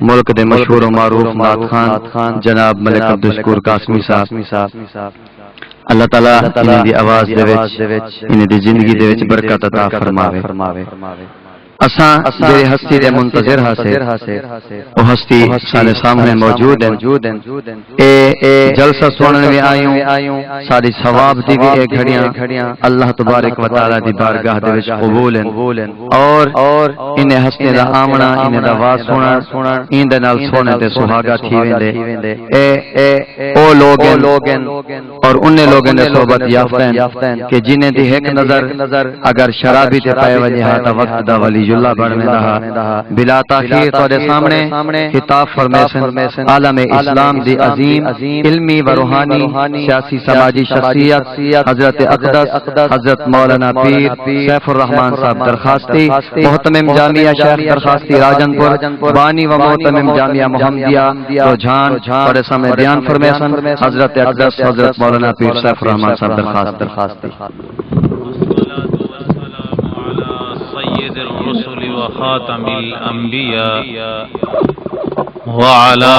ملک دے مشہور و معروف نعت خان جناب ملک عبدالشکور قاسمی صاحب اللہ تعالیٰ انہیں دی آواز دے وچ انہیں دی زندگی دے وچ برکت عطا فرماوے۔ اساں جڑی ہستی دے منتظر ہاسے وہ ہستی سارے سامنے موجود ہیں۔ اے جلسہ سننے میں آئیوں ساری ثواب دی بھی اے گھڑیاں اللہ تبارک و تعالی دی بارگاہ دے وچ قبول ہیں، اور انہیں ہستے دا آمنا انہیں دا واز سونا ان دے نال سونے تے سہاگا تھی ویندے۔ اے او لوگ ہیں اور انہیں لوگوں نے صحبت یافتہ ہیں کہ جنہیں دی ایک نظر اگر شرابی تے پائے وجہ تا وقت دا ولی اللہ بڑھ میں رہا۔ بلا تاخیر تو سامنے خطاب فرمیسن عالم اسلام دی عظیم علمی و روحانی سیاسی سماجی شخصیت حضرت اقدس حضرت مولانا پیر سیف الرحمان صاحب درخواستی محتمم جامعہ شیخ درخواستی راجن پور بانی و محتمم جامعہ محمدیہ رجحان بڑے سامنے بیان فرمیسن حضرت اقدس حضرت مولانا پیر سیف الرحمان صاحب درخواستی۔ الرسل وخاتم الأنبياء وعلى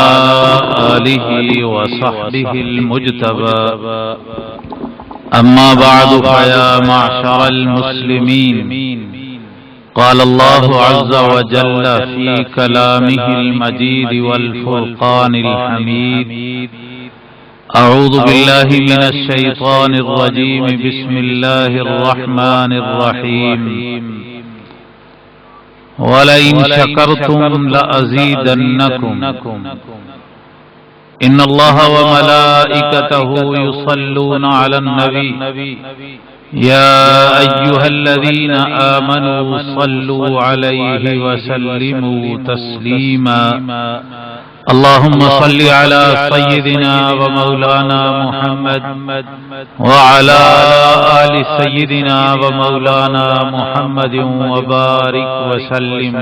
آله وصحبه المجتبى أما بعد فيا معشر المسلمين قال الله عز وجل في كلامه المجيد والفرقان الحميد أعوذ بالله من الشيطان الرجيم بسم الله الرحمن الرحيم وَلَئِن شَكَرْتُمْ لَأَزِيدَنَّكُمْ إِنَّ اللَّهَ وَمَلَائِكَتَهُ يُصَلُّونَ عَلَى النَّبِيِّ يَا أَيُّهَا الَّذِينَ آمَنُوا صَلُّوا عَلَيْهِ وَسَلِّمُوا تَسْلِيمًا اللهم صل على سيدنا ومولانا محمد وعلى آل سيدنا ومولانا محمد وبارك وسلم۔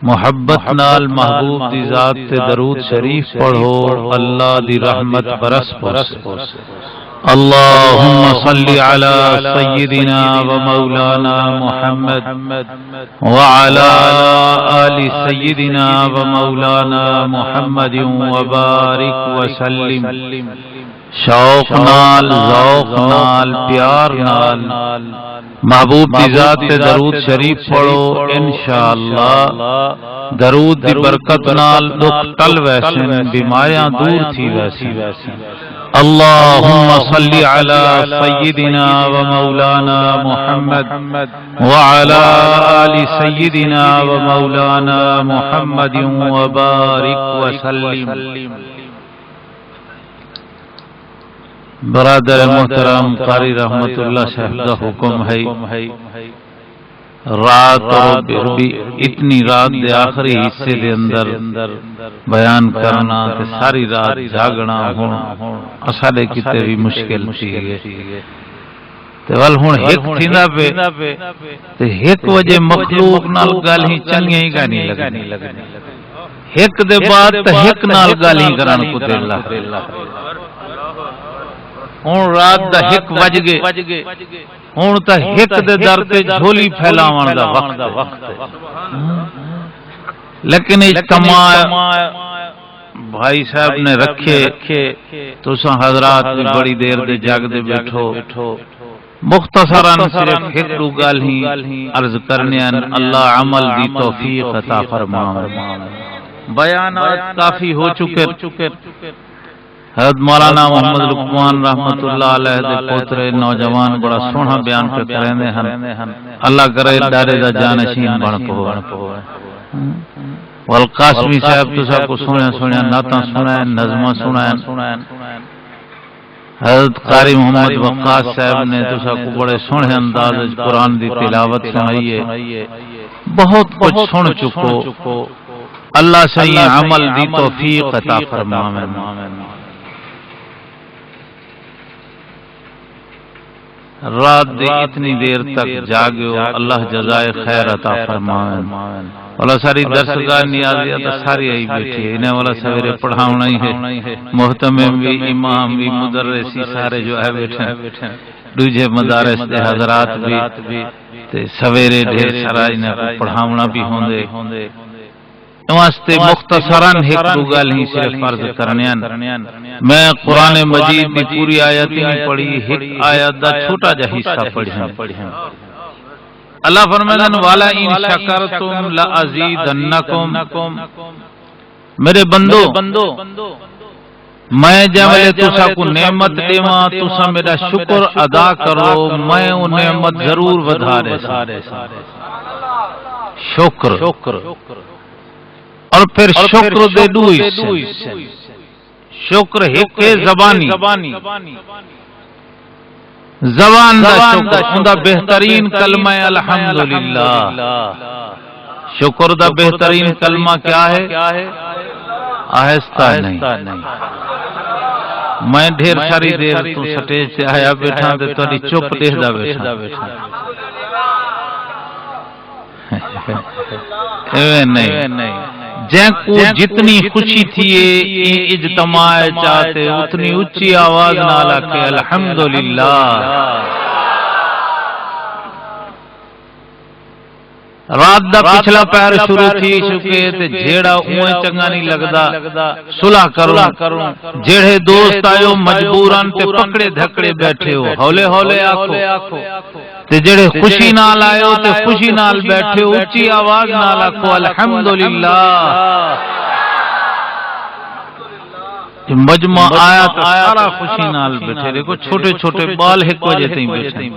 محبت نال محبوب دی ذات تے درود شریف پڑھو اللہ دی رحمت برس برس۔ اللهم صل على سيدنا ومولانا محمد وعلى آل سيدنا ومولانا محمد وبارك وسلم۔ شوق نال ذوق نال پیار نال محبوب دی ذات تے درود شریف پڑھو انشاءاللہ درود دی برکت نال دکھ ٹل ویسن بیماریاں دور تھی ویسی۔ اللهم صل على سيدنا ومولانا محمد وعلى آل سيدنا ومولانا محمد وبارك وسلم۔ برادر محترم قاری رحمت اللہ صاحب کا حکم ہے رات اور اتنی رات دے آخری حصے دے اندر بیان کرنا تے ساری رات جاگنا ہون اساڈے کتے بھی مشکل تھی تے ول ہن ایک تھیندا پے تے ایک وجہ مخلوق نال گل ہی چنگیاں ہی گانی لگنی ایک دے بعد تے ایک نال گل ہی کرن کو تے اللہ ہن رات دا ایک وج گئے ہوں تو ایک دے در تے جھولی پھیلاون دا وقت ہے لیکن اجتماع بھائی صاحب نے رکھے تساں حضرات بھی بڑی دیر دے جاگ دے بیٹھو مختصراً صرف ایک گل ہی عرض کرنے اللہ عمل دی توفیق عطا فرمائے۔ بیانات کافی ہو چکے حضرت مولانا محمد لقمان رحمت اللہ علیہ دے پوترے نوجوان بڑا سونا بیان پہ کرنے ہیں اللہ کرے دارے دا جانشین بن پو والقاسمی صاحب تو سب کو سنیا نعتاں سنائیں نظمہ سنائیں۔ حضرت قاری محمد وقاص صاحب نے تو سب کو بڑے سونے انداز قرآن دی تلاوت سنائیے بہت کچھ سن چکو اللہ صحیح عمل دی توفیق عطا فرمائے۔ رات دے اتنی دیر تک جاگو اللہ جزائے خیر عطا فرمائے۔ والا ساری درسگاہ نیازیات ساری آئی بیٹھی ہے انہیں والا سویرے پڑھاؤنا ہی ہے محتمم بھی امام بھی مدرسی سارے جو ہے بیٹھے دوجہ مدارس دے حضرات بھی تے سویرے ڈھیر سارا انہاں کو پڑھاونا بھی ہوندے واسطے مختصراً ایک دو گل ہی صرف فرض کرنیاں میں قرآن مجید دی پوری آیت نہیں پڑھی ایک آیت دا چھوٹا جا حصہ پڑھیں اللہ فرماتا ہے والا ان شکرتم لازیدنکم میرے بندو میں جب تسا کو نعمت دیواں تسا میرا شکر ادا کرو میں وہ نعمت ضرور ودھا رہے شکر اور پھر شکر دے دو حصے شکر ایک زبانی زبان دا شکر دا بہترین کلمہ الحمدللہ شکر دا بہترین کلمہ کیا ہے آہستہ نہیں میں ڈھیر ساری دیر تو سٹیج سے آیا بیٹھا تے تھوڑی چپ دیکھ دا بیٹھا نہیں جن کو جتنی خوشی تھی اجتماع چاہتے اتنی اونچی آواز نالا کہ الحمدللہ رات دا پچھلا پیر شروع تھی چکے تے جیڑا اوے چنگا نہیں لگدا صلح کروں جیڑے دوست آئیو مجبوران تے پکڑے دھکڑے بیٹھے ہو ہولے ہولے آکھو تے جڑے خوشی نال آئے ہو تے خوشی نال بیٹھے ہو اونچی آواز نال آکھو الحمدللہ مجمع آیا تو سارا خوشی نال بیٹھے دیکھو چھوٹے چھوٹے بال ایک وجہ تھی بیٹھے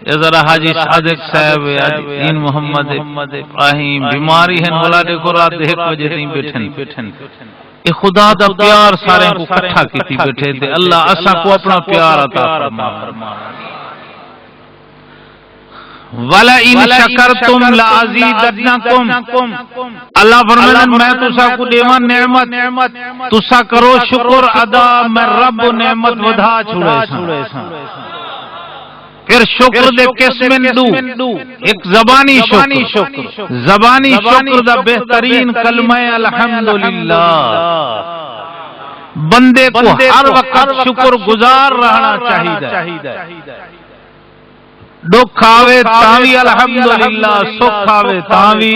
یہ ذرا حاجی صادق صاحب دین محمد ابراہیم بیماری ہیں بولا دیکھو رات ایک وجہ تھی بیٹھے یہ خدا دا پیار سارے کو اکٹھا کیتی بیٹھے تے اللہ اسا کو اپنا پیار عطا فرما وَلَا إِن شَكَرْتُمْ لَأَزِيدَنَّكُمْ اللہ فرماتا میں تسا کو دیواں نعمت تسا کرو شکر ادا میں رب نعمت ودھا چھوڑے سا پھر شکر دے قسم دو ایک زبانی شکر دا بہترین کلمہ الحمدللہ بندے کو ہر وقت شکر گزار رہنا چاہیے دکھ آوے تاوی الحمدللہ سکھ آوے تاوی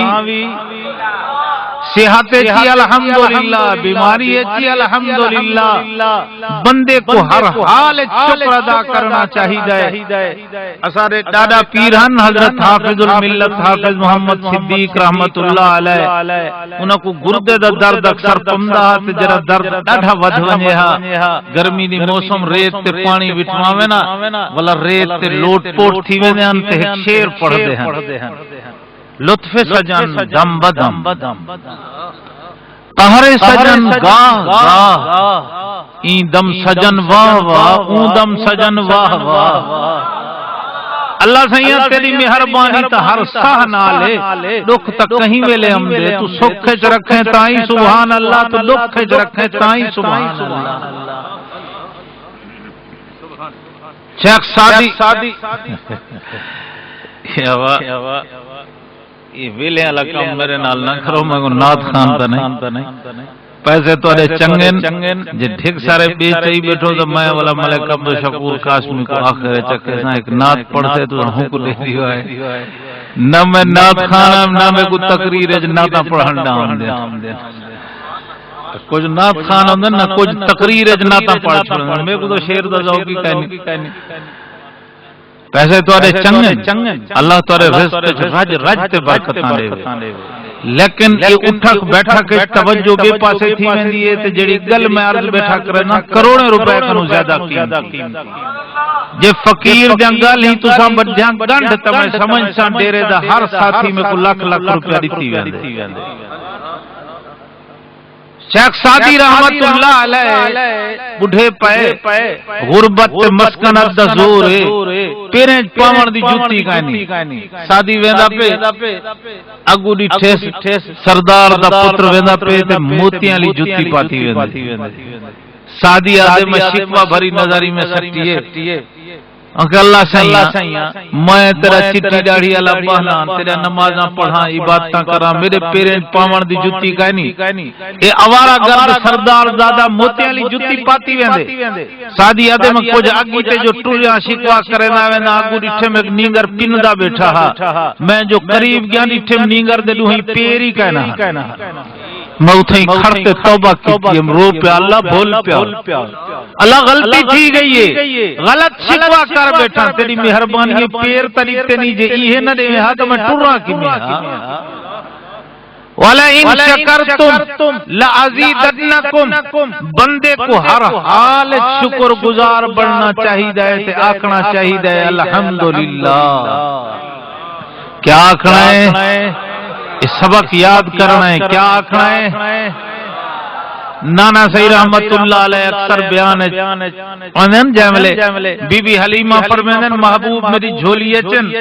صحت چی الحمدللہ بیماری چی الحمدللہ بندے کو ہر حال شکر ادا کرنا چاہیے اسارے ڈاڈا پیرہن حضرت حافظ الملت حافظ محمد صدیق رحمت اللہ علیہ انہاں کو گردے دا درد اکثر پمدا تے جرا درد ڈاڈا ودھ ونجے ہا گرمی دی موسم ریت تے پانی وٹھواوے نا ولا ریت تے لوٹ پوٹ تھی ویندے ہن تے ایک شعر پڑھدے ہن لطف سجن دم بدم قہر سجن گاہ این دم سجن واہ واہ اون دم سجن واہ واہ اللہ سیاں تیری مہربانی تا ہر ساہ نالے دکھ تا کہیں ویلے ہم دے تو سکھ چ رکھیں تائیں سبحان اللہ تو دکھ چ رکھیں تائیں سبحان اللہ شیخ سادی یہ ویلے والا کام میرے نال نہ کرو میں کو نعت خان تے نہیں پیسے تواڈے چنگن جے ٹھیک سارے بیچئی بیٹھو تو میں والا ملک عبد الشکور قاسمی کو آخر چکے سا ایک نعت پڑھتے تو ہوں کو دے دیو ہے نہ میں نعت خان نہ میں کو تقریر ہے نعت پڑھن دام دے کچھ نعت خان ہوندا نہ کچھ تقریر ہے نعت پڑھ چھڑن میں کو تو شعر دا ذوق ہی کہنی پیسے تواڈے چنگن اللہ تواڈے رزق رج تے برکتاں دے لیکن یہ اٹھک بیٹھا کے توجہ بے پاسے تھی ویندی ہے تے جڑی گل میں عرض بیٹھا کرے نا کروڑے روپے کنوں زیادہ قیمتی جے فقیر جنگل ہی تساں بڑھیاں گنڈ تمیں سمجھ سان ڈیرے دا ہر ساتھی میں کو لاکھ روپے دتی ویندے شیخ سادی رحمت اللہ علیہ بڑھے پے غربت مسکن دا زور پیریں پاون دی جوتی کائنی سادی ویندا پے اگو دی ٹھیس سردار دا پتر ویندا پے تے موتیاں لی جوتی پاتی ویندی سادی آدے میں شکوہ بھری نظری میں سٹیے کہ اللہ سائیاں میں تیرا چٹی داڑھی والا بہنا تیرا نمازاں پڑھاں عبادتاں کراں میرے پیریں پاون دی جُتی کائنی اے اوارا گرد سردار زادہ موتیاں لی جُتی پاتی ویندے سادی ادے میں کچھ اگی تے جو ٹولیاں شکوا کرے نہ وینا اگو ڈٹھے میں نینگر پندا بیٹھا ہا میں جو قریب گیا ڈٹھے نینگر دے ڈوہی پیری کہنا میں اتھیں کھڑتے توبہ کی رو پہ اللہ بھول پیا اللہ غلطی تھی گئی ہے غلط شکوا کر بیٹھا تیری مہربانی پیر طریقے نہیں جے یہ نہ دے ہاں تو میں ٹرا کی میں وَلَئِن شَكَرْتُمْ لَأَزِيدَنَّكُمْ بندے کو ہر حال شکر گزار بننا چاہیے تے آکھنا چاہیے الحمدللہ کیا آکھنا ہے اس سبق یاد کرنا ہے کیا آکھنا ہے نانا صحیح رحمت اللہ علیہ اکثر بیان انہن جاملے بی بی حلیمہ فرمیندن محبوب میری جھولی چن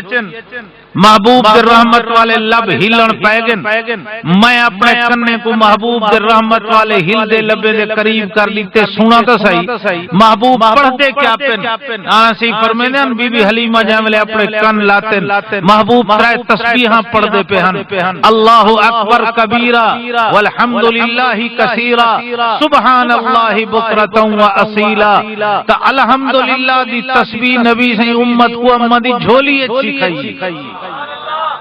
محبوب در رحمت والے لب ہلن پیگن میں اپنے کنے کو محبوب در رحمت والے ہل دے لبے دے قریب کر لیتے سنا تو صحیح محبوب پڑھ دے کیا پن آنا سی فرمیندن بی بی حلیمہ جاملے اپنے کن لاتن محبوب ترائے تسبیحاں پڑھ دے پہن اللہ اکبر کبیرہ والحمدللہ کثیرہ سبحان اللہ بکرتا و اصیلا تا الحمدللہ دی تسبیح نبی سے امت کو امت دی جھولی اچھی کھائی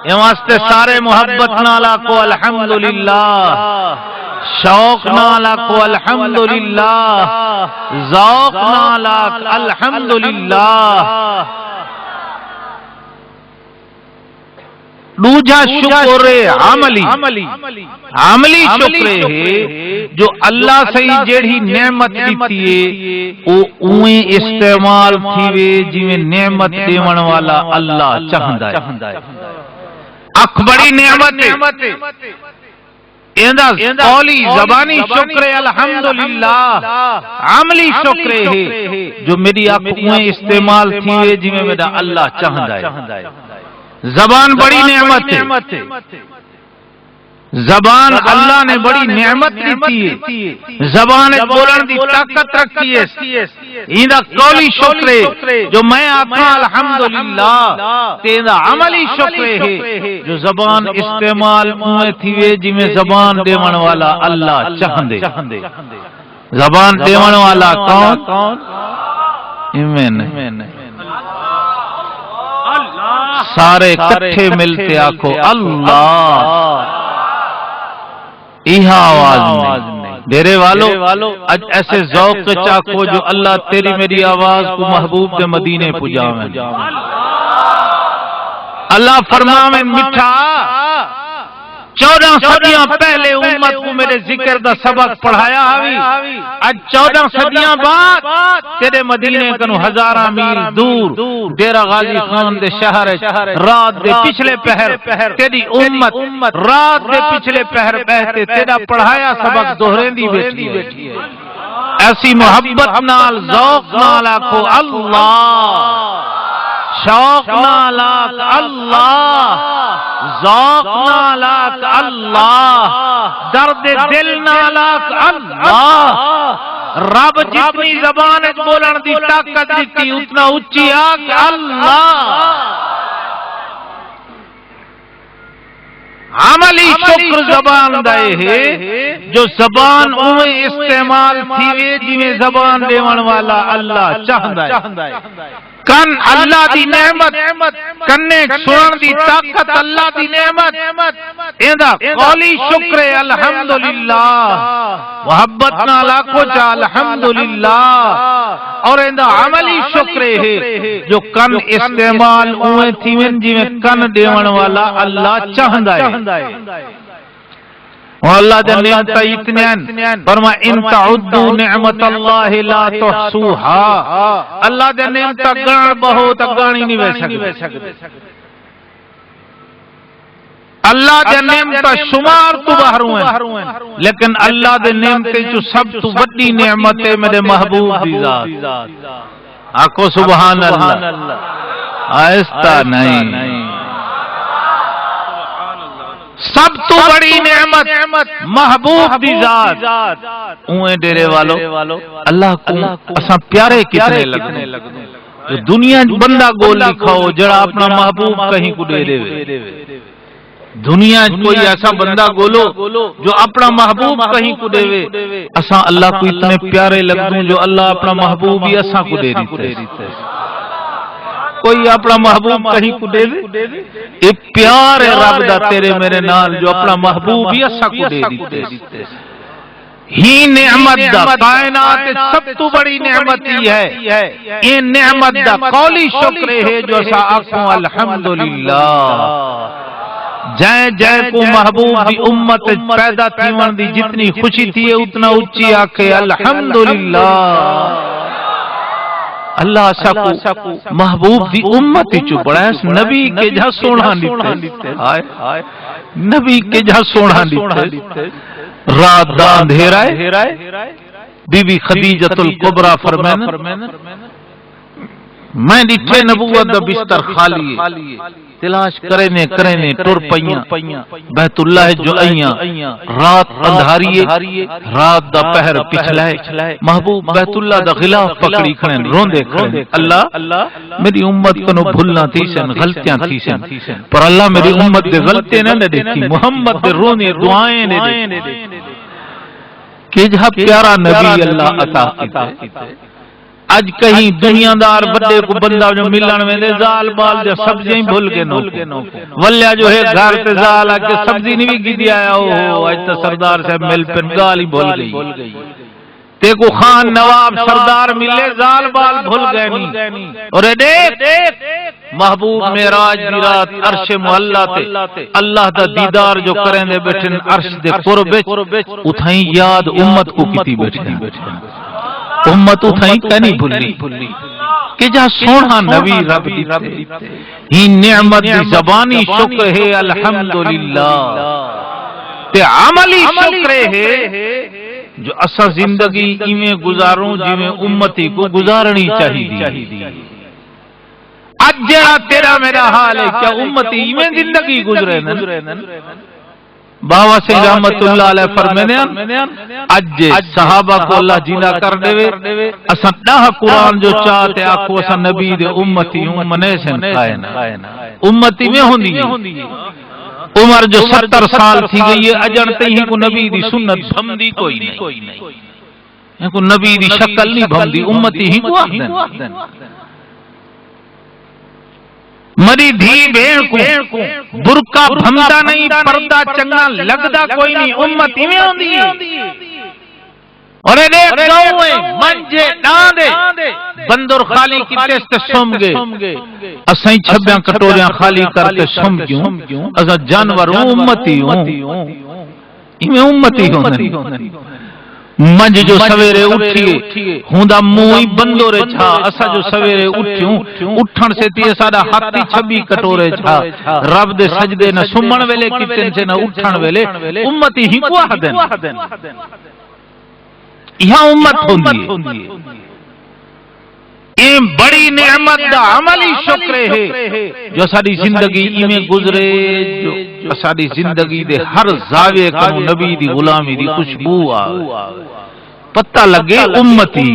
یہ واسطے سارے محبت نالا کو الحمدللہ شوق نالا کو الحمدللہ ذوق نالا الحمدللہ دوجا شکر عملی شکر ہے جو اللہ سے جیڑی نعمت دیتی ہے اویں استعمال تھی وے جویں نعمت دیون والا اللہ چاہندا ہے اک بڑی نعمت ایندا قولی زبانی شکر الحمدللہ عملی شکر ہے جو میری اک اویں استعمال تھی وے جویں میرا اللہ چاہندا ہے زبان بڑی نعمت ہے زبان اللہ نے بڑی نعمت دیتی ہے زبان بولن دی طاقت رکھی ہے ایندا قولی شکر جو میں آکھاں الحمدللہ تیندا عملی شکر ہے جو زبان استعمال ہوئے تھی وے جی میں زبان دیون والا اللہ چاہندے زبان دیون والا کون ایمین سارے کٹھے ملتے آکھو اللہ ایہا آواز میں ڈیرے والو اج ایسے ذوق چاکو جو اللہ تیری میری آواز کو محبوب دے مدینے پجاویں اللہ فرماویں مٹھا 14 صدیاں پہلے امت کو میرے ذکر دا سبق پڑھایا ہوئی آج 14 صدیاں بعد تیرے مدینے کنو ہزاراں میل دور ڈیرہ غازی خان دے شہر رات دے پچھلے پہر تیری امت رات دے پچھلے پہر بہتے تیرا پڑھایا سبق دوہرین دی بیٹھی ہے ایسی محبت نال ذوق نال آکھو اللہ شوق نالاک اللہ ذوق نالاک اللہ درد دل نالاک اللہ رب جتنی زبان بولن دی طاقت دیتی اتنا اچھی آگ اللہ عملی شکر زبان دائے ہے جو زبان اویں استعمال تھی وے جویں زبان دیون والا اللہ چاہندا ہے کن اللہ دی نعمت کنے سنن دی طاقت اللہ دی نعمت ایندا قولی شکر الحمدللہ محبت نال آکھو چا الحمدللہ اور ایندا عملی شکر ہے جو کن استعمال اویں تھیون جویں کن دیون والا اللہ چاہندا ہے اللہ دے نعمت اتنی فرما ان تعدوا نعمت اللہ لا تحصوها اللہ دے نعمت گن بہت گانی نہیں وے سکدے اللہ دے نعمت شمار تو باہر ہیں لیکن اللہ دے نعمت جو سب تو بڑی نعمت ہے میرے محبوب دی ذات آکھو سبحان اللہ آہستہ نہیں سب تو بڑی نعمت محبوب دی ذات اویں ڈیرے والو اللہ کو اساں پیارے کتنے لگنے جو دنیا بندہ گول لکھاؤ جڑا اپنا محبوب کہیں کو دے دے دنیا کوئی ایسا بندہ گولو جو اپنا محبوب کہیں کو دے اساں اللہ کو اتنے پیارے لگ دوں جو اللہ اپنا محبوب ہی اساں کو دے دیتے کوئی اپنا محبوب کہیں کو دے اے پیار ہے رب دا تیرے میرے نال جو اپنا محبوب ہی اساں کو دے دیتے ہی نعمت دا کائنات سب تو بڑی نعمت ہی ہے یہ نعمت دا قولی شکر ہے جو اسا آنکھوں الحمدللہ جائے جائے کو محبوب دی امت پیدا تھیون دی جتنی خوشی تھی اتنا اچھی آکھے الحمدللہ اللہ اسا کو محبوب دی امت چو بڑا ہے نبی کے جہاں سونا لیتے نبی کے جہاں سونا لیتے رات دا اندھیرا ہے بی بی خدیجۃ الکبریٰ فرمائنا میں ڈٹھے نبوت دا بستر خالی تلاش کرنے ٹر پئیاں بیت اللہ جو آئیاں رات اندھاری رات دا پہر پچھلائے محبوب بیت اللہ دا غلاف پکڑی کھڑے روندے کھڑے اللہ میری امت کو نو بھولنا تھی سن غلطیاں تھی سن پر اللہ میری امت دے غلطے نہ دیکھی محمد دے رونے دعائیں دے کہ جہاں پیارا نبی اللہ عطا کیتے اج کہیں دنیا دار بڑے کو بندہ جو ملن میں دے زال بال جو سبزیاں بھول کے نو ولیا جو ہے گھر تے زال آ کے سبزی نہیں بھی دیا او اج تو سردار صاحب مل پن گال ہی بھول گئی تے کو خان نواب سردار ملے زال بال بھول گئے نہیں اور دیکھ محبوب معراج دی رات عرش معلا تے اللہ دا دیدار جو کریں دے بیٹھن عرش دے قرب اتھائیں یاد امت کو کیتی بیٹھے امت اتھائیں کنی بھلی کہ جہاں سونا نبی رب دیتے ہی نعمت دی زبانی شکر ہے الحمدللہ تے عملی شکر ہے جو اسا زندگی ایویں گزاروں جویں امتی کو گزارنی چاہیے اج جڑا تیرا میرا حال ہے کیا امتی ایویں زندگی گزرے بابا سے رحمت اللہ علیہ فرمانے اج صحابہ کو اللہ جینا کر دے اساں ڈاہ قرآن جو چاہتے آکھو اساں نبی دے امتی ہوں منے سن کائنا امتی میں ہوندی عمر جو 70 سال تھی گئی ہے اجڑتے ہی کو نبی دی سنت بھمدی کوئی نہیں کو نبی دی شکل نہیں بھمدی امتی ہی کو آخدن مری دھی بھین کو برکا بھمدا نہیں پردہ چنگا لگدا کوئی نہیں امتی میں ہوندی ہے اور دیکھ گئے منجے ڈاندے بندر خالی کی ٹیسٹ سم گے اسائیں چھبیاں کٹوریاں خالی کر کے سم کیوں اسا جانور امتی ہوں میں امتی ہوں منج جو سویرے اٹھیے ہوندا موئی بندورے چھا اسا جو سویرے اٹھیوں اٹھن سے تیے ساڑا ہاتھی چھبی کٹورے چھا رب دے سجدے نہ سمن ویلے کتن سے نہ اٹھن ویلے امتی ہی کو آدن یہاں امت ہوندی ہے یہ بڑی نعمت دا عملی شکر ہے جو ساری زندگی ایمیں گزرے جو ساری زندگی دے ہر زاویے کنو نبی دی غلامی دی خوشبو آوے پتہ لگے امتی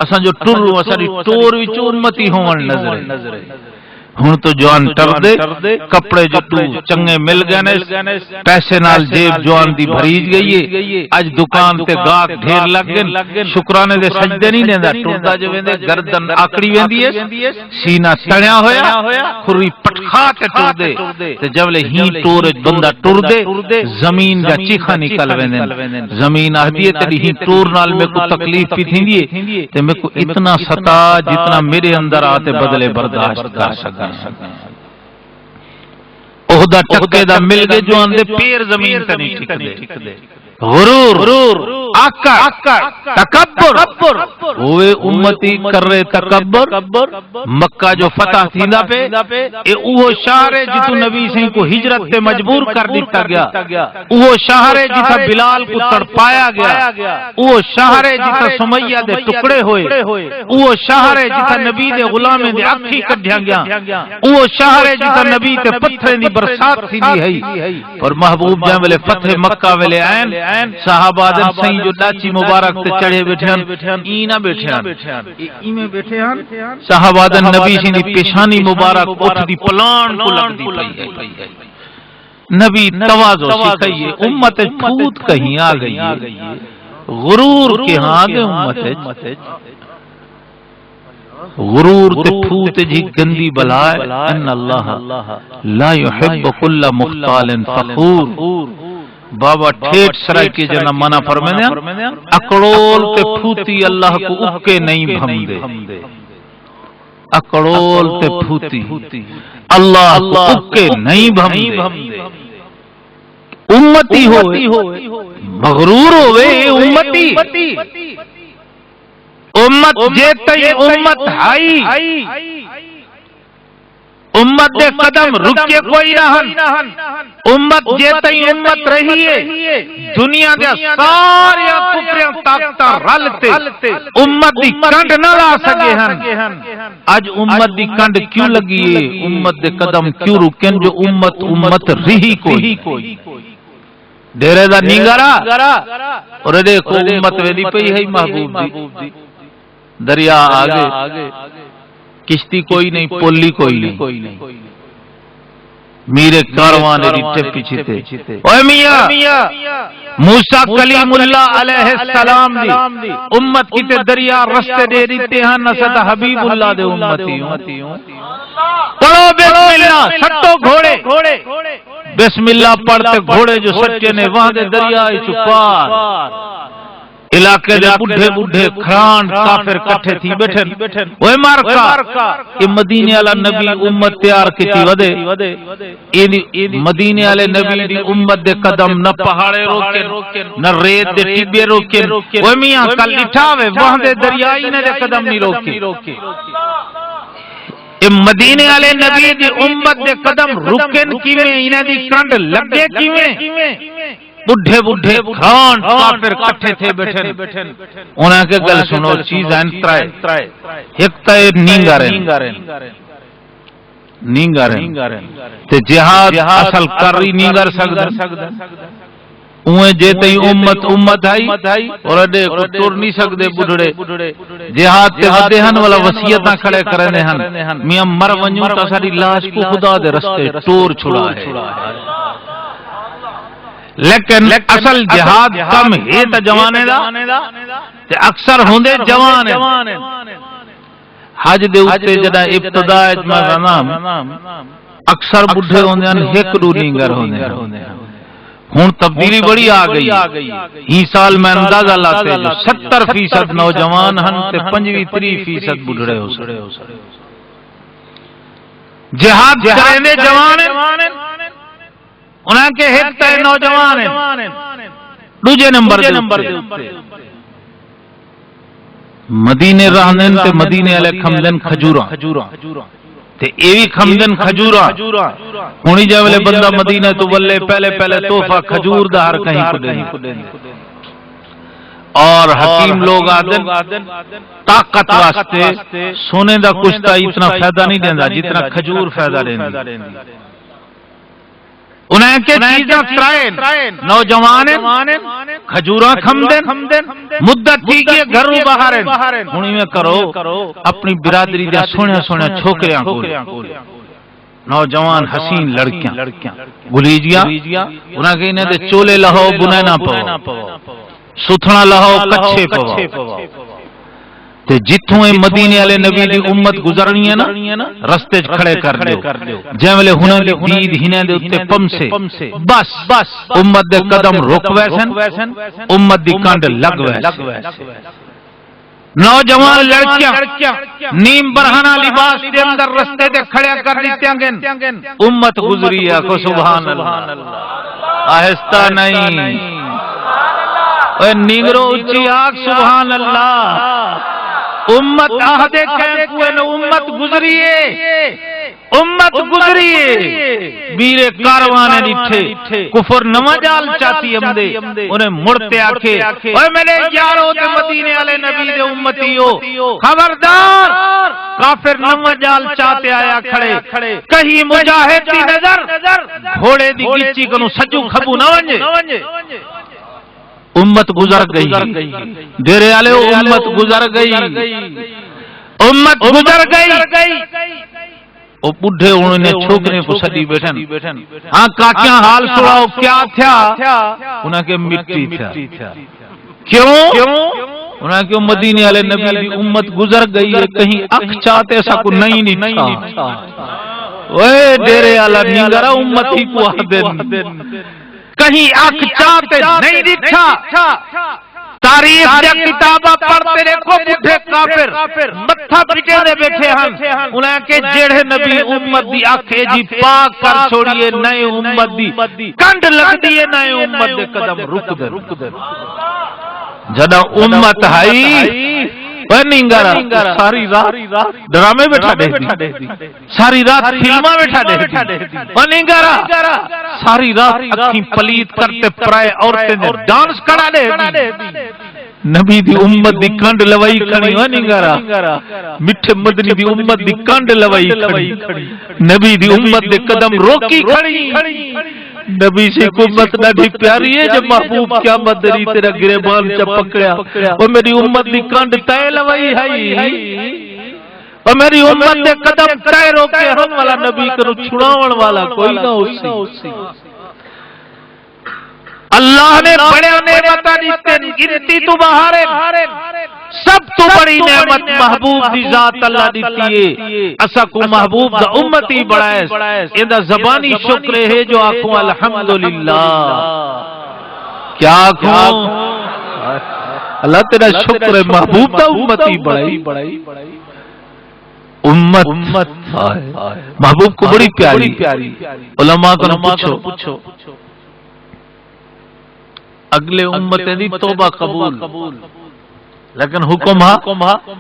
اساں جو ٹرو ساری ٹور وچ امتی ہون نظر ہن تو جوان ٹر دے کپڑے جو تو چنگے مل گئے پیسے نال جیب جوان دی بھریج گئی ہے اج دکان تے گاہک ڈھیر لگ گئے شکرانے دے سجدے نہیں دیندا ٹردا جو ویندے گردن آکڑی ویندی ہے سینہ تڑیا ہویا کھری پٹکھا تے ٹر دے تے جبلے ہی ٹور بندہ ٹر دے زمین دا چیخا نکل ویندے زمین آہدی ہے تے ہی ٹور نال میں کو تکلیف پی تھیندی ہے تے میں کو اتنا ستا جتنا میرے اندر آتے بدلے برداشت کر سکا اوہدہ ٹکے دا مل گئے جو اندے پیر زمین تا نہیں ٹک دے غرور آکڑ تکبر ہوئے امتی کر رہے تکبر مکہ جو فتح تھیندا پہ اے اوہ شہر ہے جتو نبی سے کو ہجرت تے مجبور کر دیتا گیا اوہ شہر ہے جتا بلال کو تڑپایا گیا اوہ شہر ہے جتا سمیہ دے ٹکڑے ہوئے اوہ شہر ہے جتا نبی دے غلامیں دے اکھی کڈھیا گیا اوہ شہر ہے جتا نبی تے پتھریں دی برسات تھی دی ہے اور محبوب جہاں ویلے فتح مکہ ویلے آئین صحابہ دن سہیں جو لاچی مبارک تے چڑھے بیٹھے ہیں ای نہ بیٹھے ہیں ای میں بیٹھے ہیں صحابہ دے نبی سی دی پیشانی مبارک اٹھ دی پلان کو لگ دی پئی ہے نبی تواضع سکھائیے امت پھوت کہیں آ گئی ہے غرور کے ہاں دے امت غرور تے پھوت جی گندی بلائے ان اللہ لا يحب كل مختال فخور بابا ٹھیٹ سرائی کے جنہ منع فرمائے اکڑول تے پھوتی اللہ کو اکے نہیں بھم دے اکڑول تے پھوتی اللہ کو اکے نہیں بھم دے امتی ہوئے مغرور ہوئے امتی امت جیتے امت ہائی امت دے قدم رکے کوئی نہ امت جیتے امت رہی ہے دنیا دے سارے کفریاں طاقتاں رلتے امت دی کنڈ نہ لا سکے ہن اج امت دی کنڈ کیوں لگی ہے امت دے قدم کیوں رکن جو امت رہی کوئی ڈیرے دا نیگرا اور دیکھو امت ویلی پئی ہے محبوب جی دریا آگے کشتی کوئی نہیں پولی کوئی نہیں میرے کاروان ریٹے پیچھے تھے اوے میاں موسیٰ کلیم اللہ علیہ السلام دی امت کی تے دریا رستے دے ریتے ہیں نسد حبیب اللہ دے امتی ہوں پڑھو بسم اللہ سٹو گھوڑے بسم اللہ پڑھتے گھوڑے جو سچے نے وہاں دے دریا چپار علاقے دے بڑھے کھران کافر کٹھے تھی بیٹھن اوے مارکا کہ مدینے والا نبی امت تیار کیتی ودے مدینے والے نبی دی امت دے قدم نہ پہاڑے روکن نہ ریت دے ٹیبے روکن اوے میاں کل اٹھاوے وہاں دے دریائی نے دے قدم نہیں روکے مدینے والے نبی دی امت دے قدم رکن کیویں انہاں دی کنڈ لگے کیویں بڑھے کھان کافر کٹھے تھے بیٹھن انہاں کے گل سنو چیز ہیں ترائے ایک تے نیگارن تے جہاد اصل کر رہی نیگر سکدا اوے جیتے ہی امت آئی اور اڈے کو ٹر نہیں سکدے بڈھڑے جہاد تے ودے ہن والا وصیتاں کھڑے کرنے ہن میاں مر ونجوں تا ساری لاش کو خدا دے رستے ٹور چھڑا ہے لیکن اصل جہاد کم ہے تا جوانے دا تے اکثر ہوندے جوان حج دے اوتے جڑا ابتدا اجما نام اکثر بڈھے ہوندے ہن ایک دو نیگر ہوندے ہن تبدیلی بڑی آ گئی ہی سال میں اندازہ لاتے جو 70% نوجوان ہن تے 25-30% بڈھڑے ہو سکے جہاد کرنے جوان انہاں کے ایک تے نوجوان ہیں دوجے نمبر دے اوتے مدینے رہندن تے مدینے والے کھمدن کھجوراں تے ایوی کھمدن کھجوراں ہونی جے ویلے بندہ مدینہ تو ولے پہلے تحفہ کھجور دا ہر کہیں کو دے اور حکیم لوگ آدن طاقت واسطے سونے دا کچھ تا اتنا فائدہ نہیں دیندا جتنا کھجور فائدہ دیندی انہیں کے چیزاں ترائن نوجوان کھجوراں کھمدن مدت تھی گئے گھروں باہرن ہونی میں کرو اپنی برادری دے سونے چھوکریاں کو نوجوان حسین لڑکیاں گلیجیاں انہیں کہ انہیں دے چولے لہو بنے نہ پو ستھنا لہو کچھے پو تے جتھوں مدینے والے نبی دی امت گزرنی ہے نا رستے کھڑے کر دیو جیویں ہناں دی دید ہنے دے اوتے پمسے بس امت دے قدم رک ویسن امت دی کنڈ لگ ویسن نوجوان لڑکیاں نیم برہنہ لباس دے اندر رستے تے کھڑے کر دیتیاں گن امت گزری ہے کو سبحان اللہ آہستہ نہیں اے نیگرو اچھی آگ سبحان اللہ امت آہدے کہیں کوئے نو امت گزریے بیرے کاروانے دیٹھے کفر نمجال چاہتی امدے انہیں مڑتے آکھے اوہ میرے یارو تے مدینے والے نبی دے امتیو خبردار کافر نمجال چاہتے آیا کھڑے کہیں مجاہد دی نظر گھوڑے دی گچی کنو سجو کھبو نہ ونجے امت گزر گئی ڈیرے والے امت گزر گئی امت گزر گئی وہ بڈھے انہوں نے چھوکرے کو سڈی بیٹھن ہاں کاکیاں حال سناؤ کیا تھا انہاں کے مٹی تھا کیوں انہاں کے مدینے والے نبی دی امت گزر گئی ہے کہیں اکھ چاہتے ایسا کو نہیں تھا اوے ڈیرے والا نیندرا امت ہی کو دن کہیں اکھ چاہتے نہیں دکھا تاریخ دی کتاباں پڑھتے دیکھو بڈھے کافر متھا پٹے دے بیٹھے ہن انہاں کے جڑے نبی امت دی اکھے جی پاک کر چھوڑیے نئے امت دی کنڈ لگ دیے نئے امت دے قدم رک دے جدا امت ہائی پنینگارا ساری رات ڈرامے بیٹھا دے دی ساری رات فلماں بیٹھا دے دی پنینگارا ساری رات اکھیں پلیت کرتے پرائے عورتیں نے ڈانس کرا دے دی نبی دی امت دی کنڈ لوائی کھڑی پنینگارا مٹھے مدنی دی امت دی کنڈ لوائی کھڑی نبی دی امت دے قدم روکی کھڑی نبی سے امت ڈاڈی پیاری ہے جب محبوب کیا مدری تیرا گریبان چا پکڑیا وہ میری امت دی کنڈ تے لوائی ہے وہ میری امت دے قدم تے روکے ہن والا نبی کرو چھڑاون والا کوئی نہ اسی اللہ نے بڑے نعمتاں دیتے گنتی تو بہارے سب تو بڑی نعمت محبوب دی ذات اللہ دیتی ہے اسا کو محبوب دا امتی بڑا ہے ایندا زبانی شکر ہے جو آکھوں الحمدللہ کیا آکھوں اللہ تیرا شکر ہے محبوب دا امتی بڑائی امت محبوب کو بڑی پیاری علماء کو پوچھو اگلے امت دی توبہ قبول لیکن حکم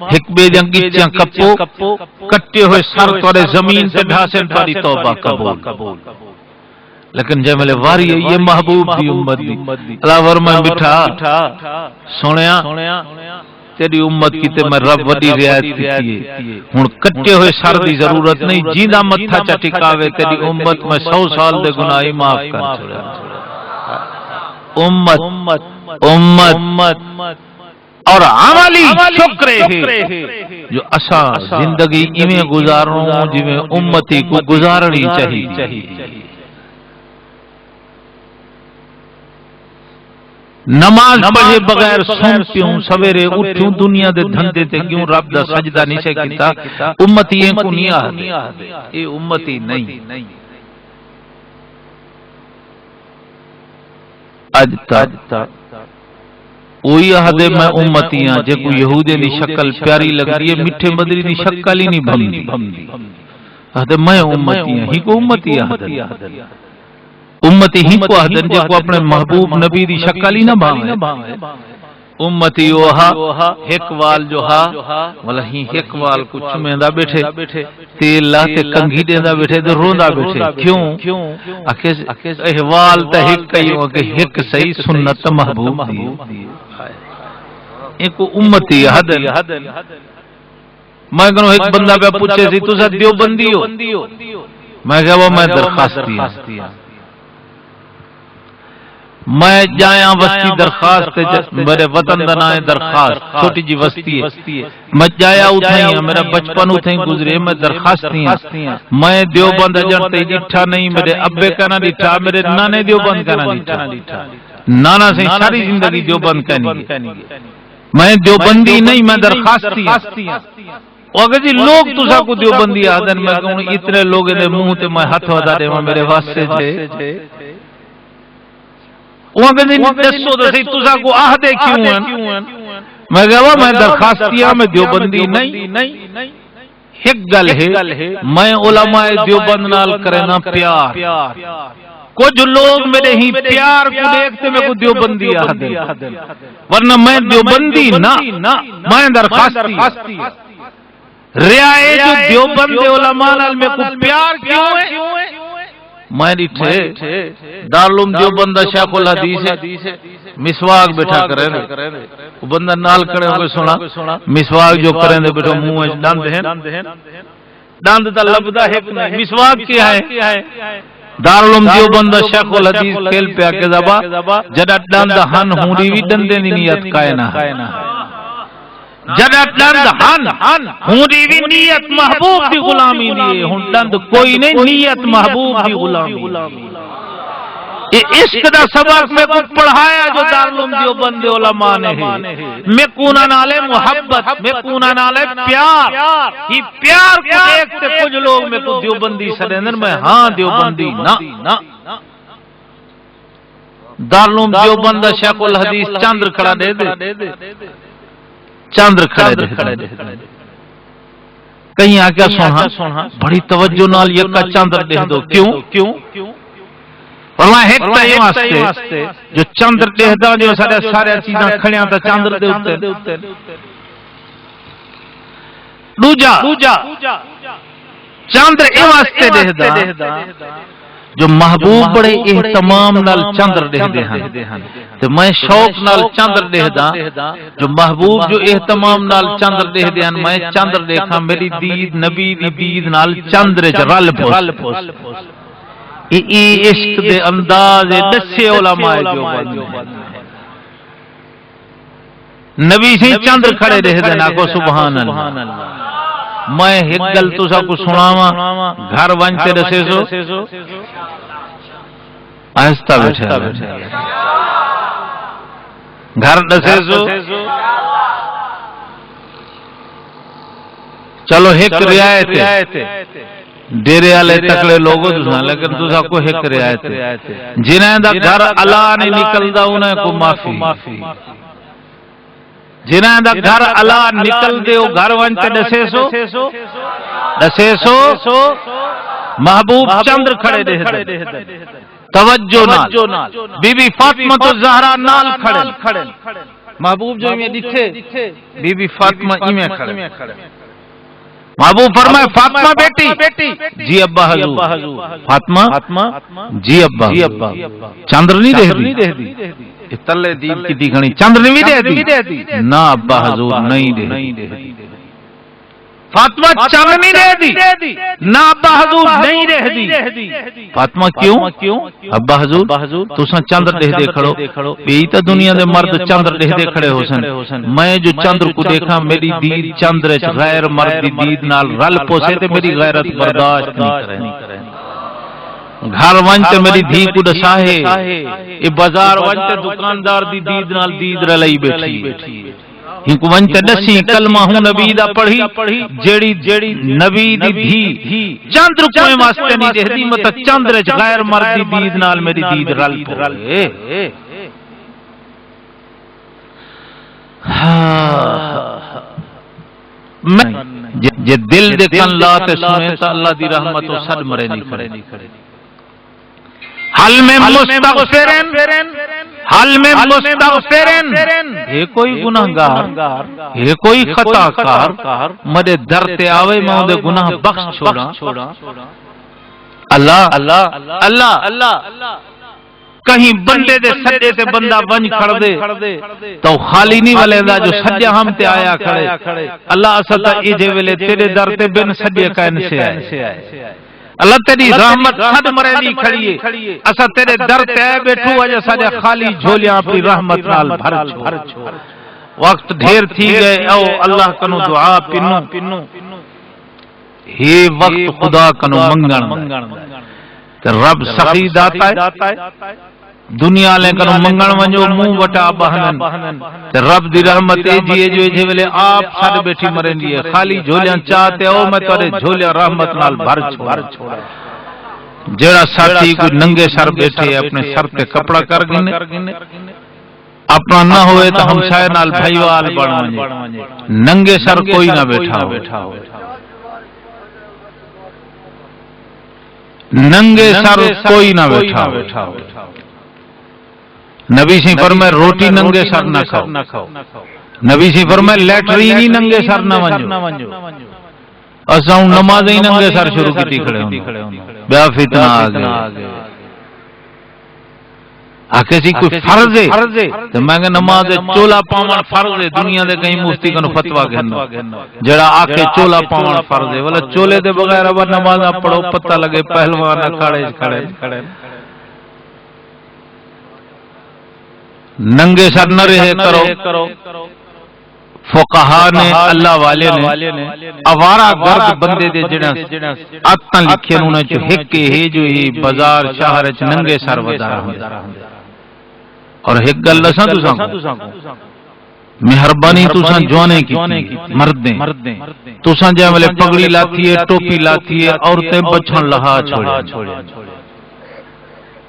ایک بے جنگیچیاں کپو کٹے ہوئے سر توڑے زمین سے ڈھاسن پاری توبہ قبول لیکن جے ملے واری ہے یہ محبوب دی امت دی اللہ ورمائیں بٹھا سنیا تیری امت کی تے میں رب وڈی رعایت کی ہے ہن کٹے ہوئے سر دی ضرورت نہیں جیندا متھا چٹکاوے تیری امت میں 100 سال دے گناہ معاف کر چھوڑے امت اور عملی شکر ہے جو اسا زندگی ایویں گزاروں جویں امتی کو گزارنی چاہیے نماز پڑھے بغیر سن پیوں سویرے اٹھوں دنیا دے دھندے تے کیوں رب دا سجدہ نہیں سے کیتا امتی کو نہیں آدھے اے امتی نہیں اج تک وہی آہدے میں امتی ہاں جے کو یہودے دی شکل پیاری لگ رہی ہے میٹھے مدری دی شکل ہی نہیں بھمدی آہدے میں امتی ہاں ہی کو امتی آہدن امتی ہی کو آہدن جے کو اپنے محبوب نبی دی شکل ہی نہ بھامے امتی وہا ایک وال جو ہا والا ہی ایک وال کو چمیندہ بیٹھے تیل لاتے کنگھی دیندہ بیٹھے تو روندہ بیٹھے کیوں احوال تا ایک کئی وقت ایک صحیح سنت محبوب دی ایک امتی حدن میں کہوں ایک بندہ پہ پوچھے سی تو سا دیو بندی ہو میں کہا وہ میں درخواستی ہوں میں جایا وستی درخواست میرے وطن دنائے درخواست چھوٹی جی وستی ہے میں جایا اٹھائی ہیں میرا بچپن اٹھائی گزرے میں درخواستی ہیں میں دیوبند جنتے ڈٹھا نہیں میرے ابے کہنا ڈٹھا میرے نانے دیوبند کہنا ڈٹھا نانا سے ساری زندگی دیوبند کہنی میں دیوبندی نہیں میں درخواستی ہیں اگر جی لوگ تو سا کو دیوبندی آدن میں کہوں اتنے لوگ دے منہ تے میں ہاتھ ودا دے میرے واسطے چھے وہ کہ دسو دسی تسا کو عہدے کیوں ہیں میں کہا میں درخواستیاں میں دیوبندی نہیں ایک گل ہے میں علماء دیوبند نال کرنا پیار کچھ لوگ میرے ہی پیار کو دیکھتے میں کو دیوبندی عہدے ورنہ میں دیوبندی نہ میں درخواستی رعایے جو دیوبند علماء نال میں کو پیار کیوں ہے میں ڈٹھے دارالعلوم دیوبند شیخ الحدیث ہے مسواک بیٹھا کریں وہ بندہ نال کھڑے ہوئے سنا مسواک جو کریں دے بیٹھو منہ دند ہیں دند تا لبدا ہے مسواک کیا ہے دارالعلوم دیوبند شیخ الحدیث کھیل پیا کے زبا جڑا ڈند ہن ہونی وی ڈندے دی نیت کائنا جڑا ڈند ہن ہونی وی نیت محبوب دی غلامی نہیں ہن ڈند کوئی نہیں نیت محبوب دی غلامی یہ عشق دا سبق میں کو پڑھایا جو دارالعلوم دیوبند علماء نے میں کونا نالے محبت میں کونا نالے پیار یہ پیار کو دیکھتے کچھ لوگ میں کو دیوبندی سرندر میں ہاں دیوبندی نہ دارالعلوم دیوبند شیخ الحدیث چاندر کھڑا دے دے چاندر کھڑے دے کہیں آکیا سونا بڑی توجہ نال یکا چاندر دے دو کیوں فرمایا ایک ٹائم واسطے جو چاندر دہدا جو سارے چیزاں کھڑیاں تا چاندر دے اتے دوجا چاندر اے واسطے دہدا جو محبوب بڑے اہتمام نال چاندر دہدے ہیں تو میں شوق نال چاندر دہدا جو محبوب جو اہتمام نال چاندر دہدے ہیں میں چاندر دیکھا میری دید نبی دی دید نال چاندر رل پوس ای عشق دے انداز دسے علماء جو نبی سے چاندر کھڑے رہ دینا کو سبحان اللہ میں ایک گل تو سا کو سناواں گھر ونجتے دسے سو آہستہ بیٹھے گھر دسے سو چلو ایک رعایت ڈیرے والے تکڑے لوگوں تساں لیکن تساں کو ایک رعایت جنہیں دا گھر اللہ نہیں نکلدا انہیں کو معافی جنہیں دا گھر اللہ نکل دے او گھر ونتے دسے سو محبوب چندر کھڑے دے توجہ نال بی بی فاطمہ تو زہرا نال کھڑے محبوب جو میں دکھے بی بی فاطمہ ایویں کھڑے محبوب فرمائے فاطمہ بیٹی جی ابا حضور فاطمہ جی ابا چاندر نہیں دے دی تلے دین کی دیکھنی چاندر نہیں دے دی نہ ابا حضور نہیں دے دی فاطمہ چاندر نہیں دے دی نہ ابا حضور نہیں دے دی فاطمہ کیوں ابا حضور تساں چاندر دے کھڑو یہی تو دنیا دے مرد چاندر دے کھڑے ہو سن میں جو چاندر کو دیکھا میری دید چاندر غیر مرد دی دید نال رل پوسے تے میری غیرت برداشت نہیں کرے گھر ونجتے میری دھی کو دساہے یہ بازار ونجتے دکاندار دی دید نال دید رلائی بیٹھی ہن کو ونجتے دسی کلمہ ہوں نبی دا پڑھی جیڑی نبی دی دھی چاندر کوئی واسطے نہیں دے دی مت چاندر غیر مرد دی دید نال میری دید رل پوے جے دل دے کن لاتے سنے تا اللہ دی رحمت و صد مرے نہیں کھڑے حل میں مستغفرن ہے کوئی گناہگار ہے کوئی خطا کار مدے در تے آوے میں دے گناہ بخش چھوڑا اللہ کہیں بندے دے سجے تے بندہ ونج کھڑ دے تو خالی نہیں والے دا جو سجے ہم تے آیا کھڑے اللہ استا ایجے ویلے تیرے در تے بن سجے کائن سے آئے اللہ تیری رحمت خد مرے نہیں کھڑیے اسا تیرے در تے آئے بیٹھو وجہ سجے خالی جھولیاں اپنی رحمت نال بھر چھوڑ وقت ڈھیر تھی گئے او اللہ کنو دعا پنو ہی وقت خدا کنو منگن رب سخی داتا ہے دنیا لے کنو منگن ونجو منہ وٹا بہنن رب دی رحمت ایجے ویلے آپ سڑ بیٹھی مرین دیئے خالی جھولیاں چاہتے ہو میں تورے جھولیاں رحمت نال بھر چھوڑا جیڑا ساتھی کوئی ننگے سر بیٹھے اپنے سر پہ کپڑا کر گنے اپنا نہ ہوئے تو ہم شاید نال بھائیوال بڑھوانجے ننگے سر کوئی نہ بیٹھا ہو ننگے سر کوئی نہ بیٹھا ہو نبی سی فرمائے روٹی ننگے سر نہ کھاؤ نبی سی فرمائے لیٹرین ہی ننگے سر نہ ونجو اساں نماز ہی ننگے سر شروع کی کھڑے ہوں بیا فتنہ آ گئے آکے سی کوئی فرض ہے تو میں کہ نماز چولا پاون فرض ہے دنیا دے کہیں مفتی کنو فتوا گھنو جڑا آکے چولا پاون فرض ہے والا چولے دے بغیر اب نماز پڑھو پتہ لگے پہلوان کھڑے ننگے سر نہ رہے کرو فقہا نے اللہ والے نے آوارہ گرد بندے دے جڑا اتاں لکھے انہوں نے جو ہک ہے جو ہی بازار شہر چ ننگے سر ودا اور ایک گل دساں تساں مہربانی تساں جوانے کی مردیں تساں جے والے پگڑی لاتی ہے ٹوپی لاتی ہے عورتیں بچھن لہا چھوڑے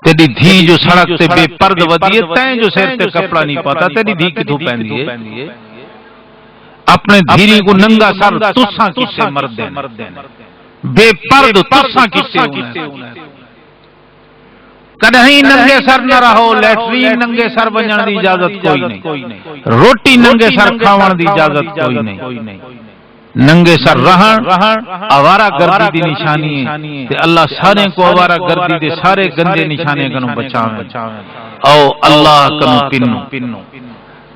تیری دھی جو سڑک تے بے پرد ودی ہے تیں جو سر تے کپڑا نہیں پاتا تیری دھی کتھوں پہندی ہے اپنے دھیری کو ننگا سر تساں کسے مردیں بے پرد تساں کسے انہیں کدہیں ننگے سر نہ رہو لیٹرین ننگے سر بنجان دی اجازت کوئی نہیں روٹی ننگے سر کھاون دی اجازت کوئی نہیں ننگے سر رہن آوارہ گردی دی نشانی ہے تے اللہ سارے کو آوارہ گردی دے سارے گندے نشانے کنو بچاویں او اللہ کنو پنو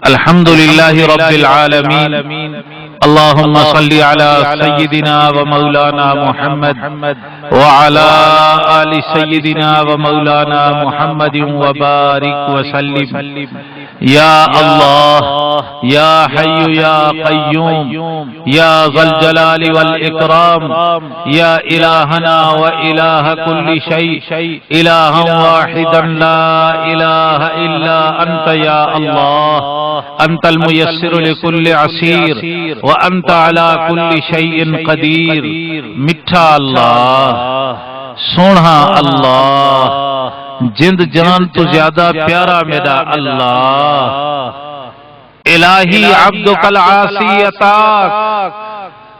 الحمدللہ رب العالمین اللہم صلی علی سیدنا و مولانا محمد وعلى آل سيدنا ومولانا محمد وبارك وسلم يا الله يا حي يا قيوم يا ذا الجلال والإكرام يا إلهنا وإله كل شيء إلها واحدا لا إله إلا أنت يا الله أنت الميسر لكل عسير وأنت على كل شيء قدير مٹھا اللہ سونا اللہ جند جان تو زیادہ پیارا میرا اللہ الہی عبدک العاصی اتاک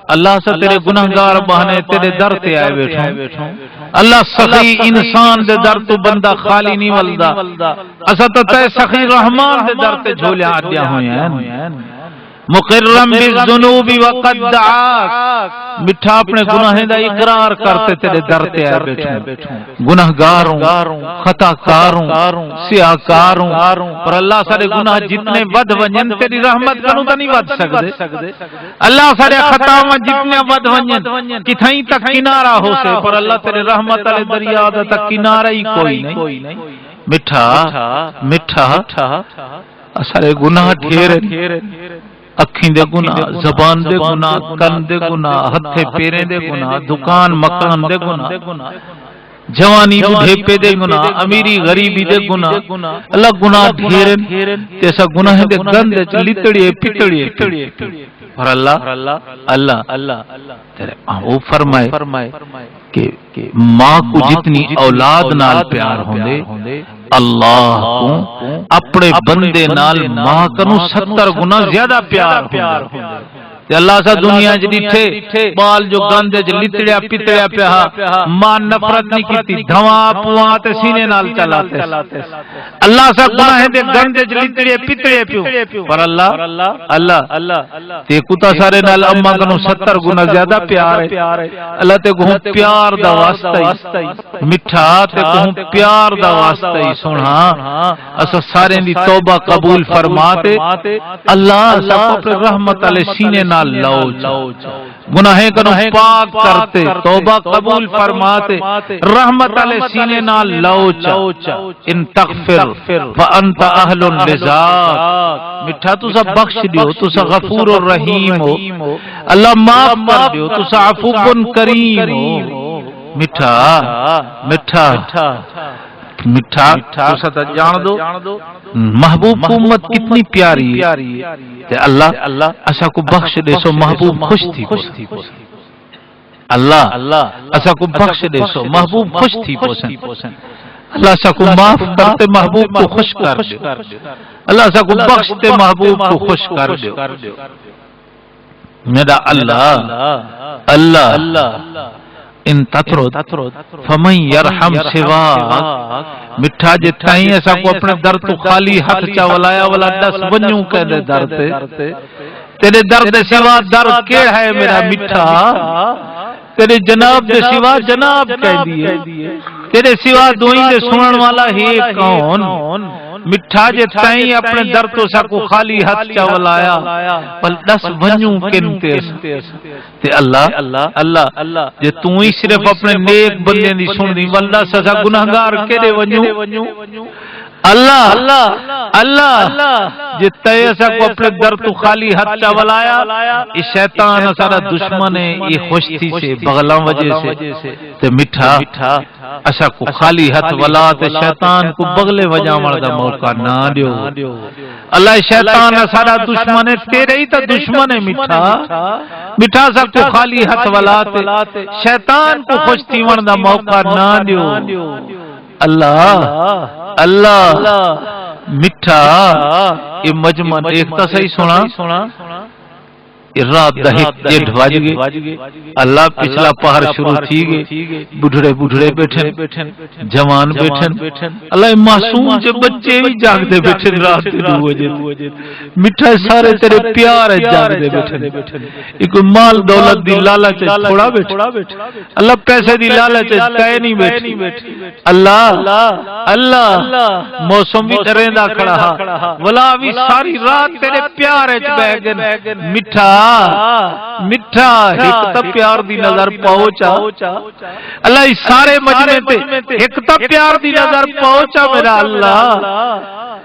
اللہ سے تیرے گناہگار بہانے تیرے در تے آئے بیٹھوں اللہ سخی انسان دے در تو بندہ خالی نہیں ولدا اسا تو تے سخی رحمان دے در تے جھولے آدیا ہوئے ہیں مقرم بالذنوب وقد دعاک مٹھا اپنے گناہیں دا اقرار کرتے تیرے در تے آئے بیٹھوں گناہگاروں خطاکاروں سیاہکاروں پر اللہ سارے گناہ جتنے ود ونجن تیری رحمت کنو تا نہیں ود سکدے اللہ سارے خطاواں جتنے ود ونجن کتھائیں تک کنارہ ہو سے پر اللہ تیرے رحمت علی دریا دا تک کنارہ ہی کوئی نہیں مٹھا سارے گناہ ڈھیر اکھیں دے گناہ زبان دے گناہ کن دے گناہ ہتھے پیریں دے گناہ دکان مکان دے گناہ جوانی بڑھیپے دے گناہ امیری غریبی دے گناہ اللہ گناہ ڈھیرن تیسا گناہ دے گندے لتڑیے پٹڑیے اور اللہ تیرے وہ فرمائے کہ ماں کو جتنی اولاد نال پیار ہوندے اللہ کو اپنے بندے نال ماں کنو 70 گنا زیادہ پیار ہوندے اللہ سا دنیا جی ڈٹھے بال جو گندے چ لتڑیا پتڑیا پیا ماں نفرت نہیں کیتی دھواں پواں تے سینے نال چلاتے اللہ سا گناہ دے گندے چ لتڑیا پتڑیا پیو پر اللہ تے کتا سارے نال اما کنو 70 گنا زیادہ پیار ہے اللہ تے کو پیار دا واسطہ ہی میٹھا تے کو پیار دا واسطہ ہی سنا اس سارے دی توبہ قبول فرماتے اللہ سب اپنے رحمت علی سینے نال لو گناہیں کنو پاک کرتے توبہ قبول فرماتے رحمت علی سینے نال لو ان تغفر فانت اہل لذاک مٹھا تو سا بخش دیو تو سا غفور الرحیم ہو اللہ معاف کر دیو تو سا عفو کریم ہو مٹھا تو سا تا جان دو محبوب کی امت کتنی پیاری ہے اللہ اسا کو بخش دے سو محبوب خوش تھی اللہ اسا کو بخش دے سو محبوب خوش تھی پوسن اللہ اسا کو معاف کرتے محبوب کو خوش کر دے اللہ اسا کو بخشتے محبوب کو خوش کر دے میرا اللہ ان تطرد فمن یرحم سوا مٹھا جے تائیں ایسا کو اپنے در تو خالی ہاتھ چا ولایا ولا 10 ونجوں کہہ دے در تیرے در دے سوا در کیڑ ہے میرا مٹھا تیرے جناب دے سوا جناب کہہ دیے تیرے سوا دوئی دے سنن والا ہی کون مٹھا جے تائیں اپنے در تو سا کو خالی ہاتھ چاولایا پل دس ونجوں کنتے تے اللہ جے تو ہی صرف اپنے نیک بندے دی سن دی واللہ سزا گناہگار کیڑے ونجوں اللہ جے تے سا کو اپنے در تو خالی ہاتھ چاولایا یہ شیطان سارا دشمن ہے یہ خوش تھی سے بغلاں وجہ سے تے مٹھا اسا کو خالی ہاتھ ولا تے شیطان کو بغلے وجہ مردا موقع نہ دیو اللہ شیطان سارا دشمن ہے تیرے ہی تو دشمن ہے مٹھا سا کو خالی ہاتھ ولا تے شیطان کو خوش تھی مردا موقع نہ دیو اللہ مٹھا یہ مجمن ایک تا صحیح سنا رات دہیک ڈیڑھ بج گئے اللہ پچھلا پہر شروع تھی گئے بڑھڑے بیٹھن جوان بیٹھن اللہ معصوم جو بچے بھی جاگ دے بیٹھن رات دے 2 بجے مٹھا سارے تیرے پیار ہے جاگ دے بیٹھن ایک مال دولت دی لالچ تھوڑا بیٹھ اللہ پیسے دی لالچ کہے نہیں بیٹھ اللہ موسم بھی ڈریندا کھڑا ولا بھی ساری رات تیرے پیار ہے بیگن مٹھا ایک تا پیار دی نظر پہنچا اللہ اس سارے مجمع تے ایک تا پیار دی نظر پہنچا میرا اللہ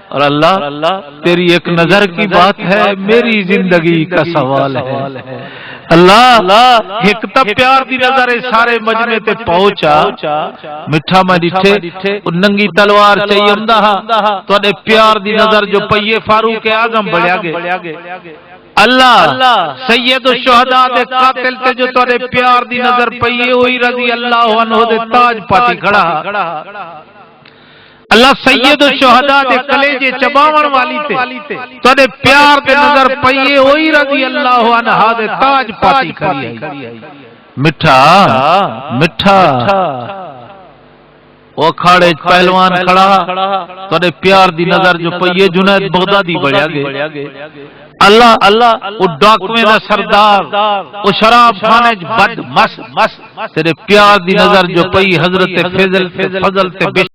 اور اللہ تیری ایک نظر کی بات ہے میری زندگی کا سوال ہے اللہ ایک تا پیار دی نظر سارے مجمع تے پہنچا مٹھا میں ڈٹھے ننگی تلوار چاہیے ہوندا تو پیار دی نظر جو پئیے فاروق اعظم بڑھیا گئے اللہ سید الشہداء دے قاتل تے جو تورے پیار دی نظر پئیے ہوئی رضی اللہ عنہ دے تاج پاتی کھڑا اللہ سید الشہداء دے کلیجے چباون والی تے تورے پیار دے نظر پئیے ہوئی رضی اللہ عنہ دے تاج پاتی کھڑی مٹھا وہ کھاڑے پہلوان کھڑا تورے پیار دی نظر جو پئیے جنید بغدادی بڑھیا گئے اللہ وہ ڈاکویں دا سردار وہ شراب خانے بد مس تیرے پیار دی نظر جو پئی حضرت فضل تے